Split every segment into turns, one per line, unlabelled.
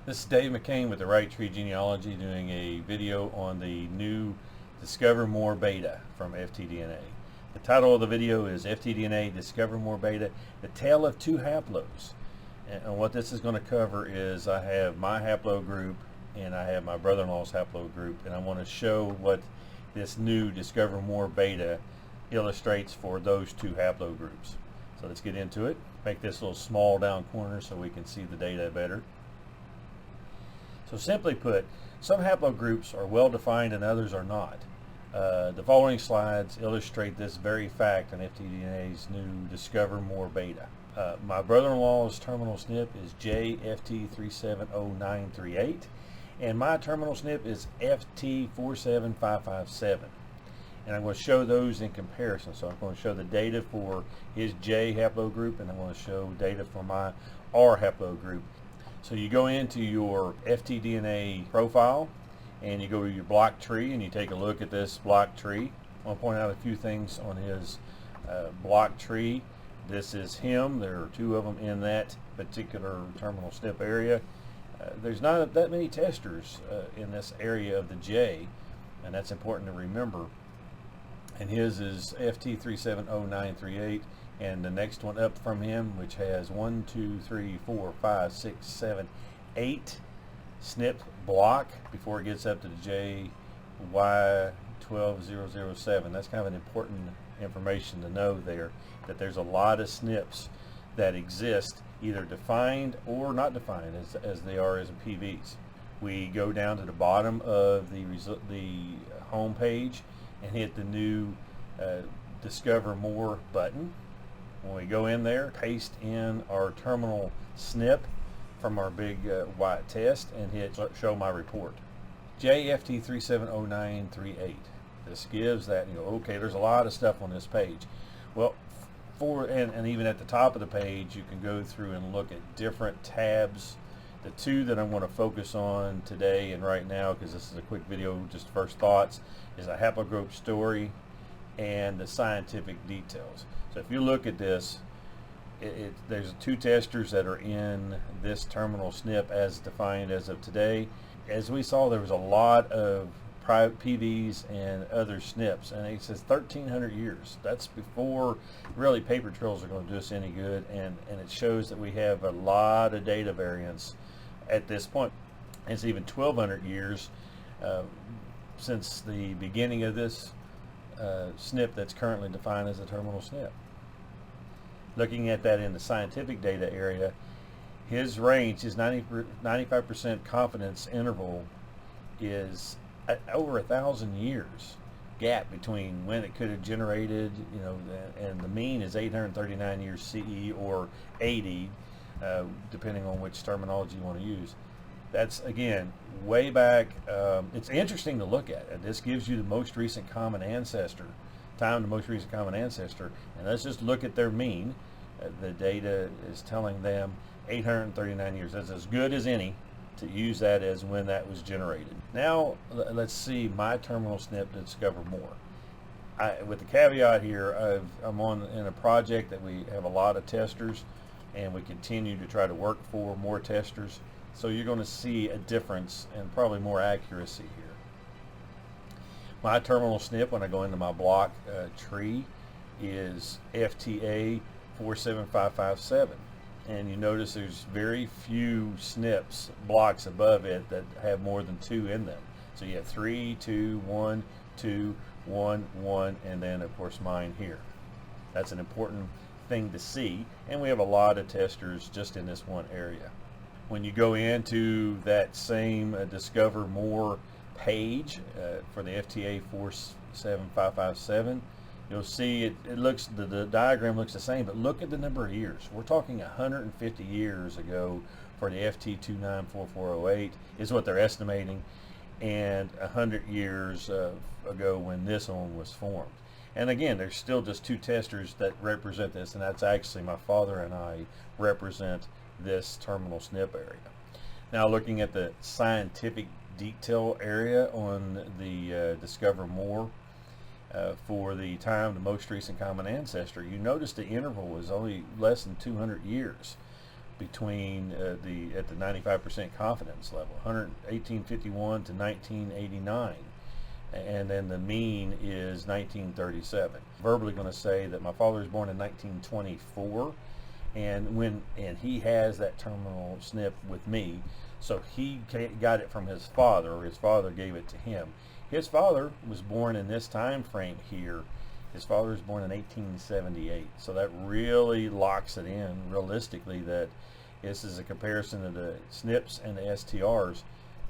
This is Dave McCain with the Right Tree Genealogy doing a video on the new Discover More beta from FTDNA. The title of the video is FTDNA Discover More beta, the tale of two haplos. And what this is going to cover is I have my haplogroup and I have my brother-in-law's haplogroup, and I want to show what this new Discover More beta illustrates for those two haplogroups. So let's get into it. Make this a little small down corner so we can see the data better. So simply put, some haplogroups are well defined and others are not. The following slides illustrate this very fact in FTDNA's new Discover More beta. My brother-in-law's terminal SNP is JFT370938 and my terminal SNP is FT47557. And I'm going to show those in comparison. So I'm going to show the data for his J-Haplogroup and I'm going to show data for my R-Haplogroup. So you go into your FTDNA profile and you go to your block tree and you take a look at this block tree. I want to point out a few things on his block tree. This is him. There are two of them in that particular terminal SNP area. There's not that many testers in this area of the J, and that's important to remember. And his is FT370938. And the next one up from him, which has 1, 2, 3, 4, 5, 6, 7, 8 SNP block before it gets up to the JY12007. That's kind of an important information to know there, that there's a lot of SNPs that exist, either defined or not defined as they are as PVs. We go down to the bottom of the home page and hit the new Discover More button. When we go in there, paste in our terminal SNP from our big white test and hit show my report. JFT370938. This gives that, you know, okay, there's a lot of stuff on this page. Well, and even at the top of the page, you can go through and look at different tabs. The two that I'm going to focus on today and right now, because this is a quick video, just first thoughts, is a haplogroup story and the scientific details. So if you look at this, there's two testers that are in this terminal SNP as defined as of today. As we saw, there was a lot of private PVs and other SNPs, and it says 1,300 years. That's before really paper trails are going to do us any good, and it shows that we have a lot of data variance at this point. It's even 1,200 years since the beginning of this SNP that's currently defined as a terminal SNP. Looking at that in the scientific data area, his range, his 95% confidence interval is at over 1,000 years gap between when it could have generated, you know, and the mean is 839 years CE or 80, depending on which terminology you want to use. That's, again, way back. It's interesting to look at. This gives you the most recent common ancestor, time to most recent common ancestor, and let's just look at their mean. The data is telling them 839 years. That's as good as any to use that as when that was generated. Now let's see my terminal SNP to discover more. With the caveat here, I'm in a project that we have a lot of testers, and we continue to try to work for more testers. So you're going to see a difference and probably more accuracy here. My terminal SNP, when I go into my block tree, is FTA 47557, and you notice there's very few SNPs blocks above it that have more than 2 in them. So you have 3, 2, 1, 2, 1, 1, and then of course mine here. That's an important thing to see, and we have a lot of testers just in this one area. When you go into that same Discover More page for the FTA 47557, you'll see it looks, the diagram looks the same, but look at the number of years. We're talking 150 years ago for the FT294408 is what they're estimating, and 100 years ago when this one was formed. And again, there's still just two testers that represent this, and that's actually my father and I represent this terminal SNP area. Now looking at the scientific detail area on the Discover More, for the time the most recent common ancestor, you notice the interval was only less than 200 years. between at the 95% confidence level, 1851 to 1989. And then the mean is 1937. Verbally going to say that my father was born in 1924, and he has that terminal SNP with me, so he got it from his father, or his father gave it to him. His father was born in this time frame here. His father was born in 1878, so that really locks it in realistically that this is a comparison of the SNPs and the STRs.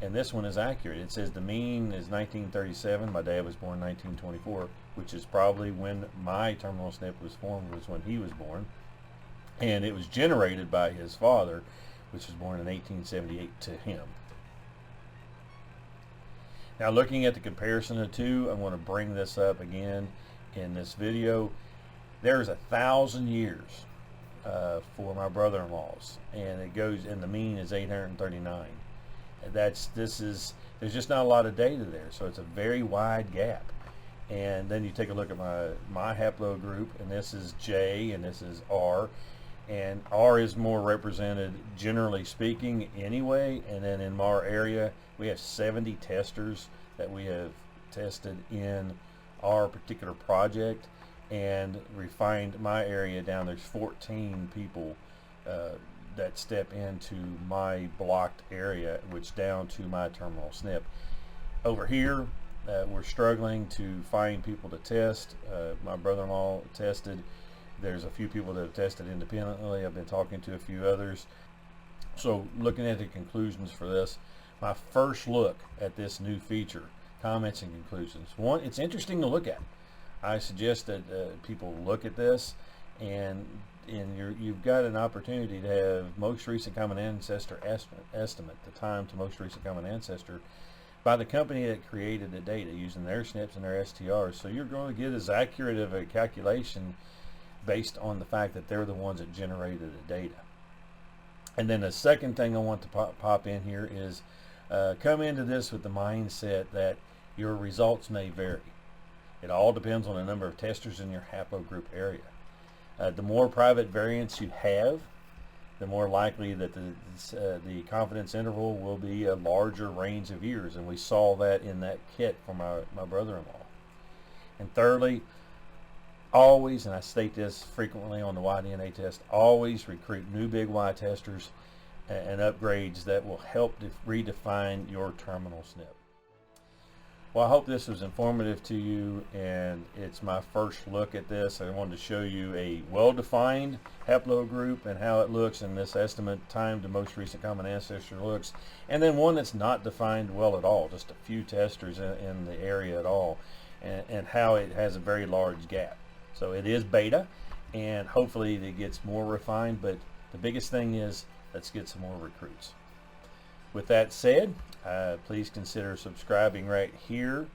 And this one is accurate. It says the mean is 1937. My dad was born in 1924, which is probably when my terminal SNP was formed, was when he was born. And it was generated by his father, which was born in 1878 to him. Now, looking at the comparison of the two, I want to bring this up again in this video. There's 1,000 years for my brother-in-laws, and it goes, and the mean is 839. There's just not a lot of data there, so it's a very wide gap. And then you take a look at my haplogroup, and this is J and this is R, and R is more represented generally speaking anyway. And then in our area we have 70 testers that we have tested in our particular project, and refined my area down. There's 14 people that step into my blocked area, which down to my terminal SNP. Over here, we're struggling to find people to test. My brother-in-law tested. There's a few people that have tested independently. I've been talking to a few others. So looking at the conclusions for this, my first look at this new feature, comments and conclusions. One, it's interesting to look at. I suggest that people look at this, and you've got an opportunity to have most recent common ancestor estimate, the time to most recent common ancestor, by the company that created the data using their SNPs and their STRs. So you're going to get as accurate of a calculation based on the fact that they're the ones that generated the data. And then the second thing I want to pop in here is come into this with the mindset that your results may vary. It all depends on the number of testers in your haplogroup area. The more private variants you have, the more likely that the confidence interval will be a larger range of years, and we saw that in that kit from my brother-in-law. And thirdly, always, and I state this frequently on the Y-DNA test, always recruit new big Y testers and upgrades that will help redefine your terminal SNP. Well, I hope this was informative to you, and it's my first look at this. I wanted to show you a well-defined haplogroup and how it looks, and this estimate time to most recent common ancestor looks, and then one that's not defined well at all, just a few testers in the area at all, and how it has a very large gap. So it is beta, and hopefully it gets more refined, but the biggest thing is let's get some more recruits. With that said, please consider subscribing right here,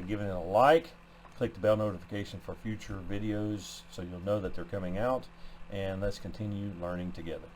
giving it a like, click the bell notification for future videos so you'll know that they're coming out, and let's continue learning together.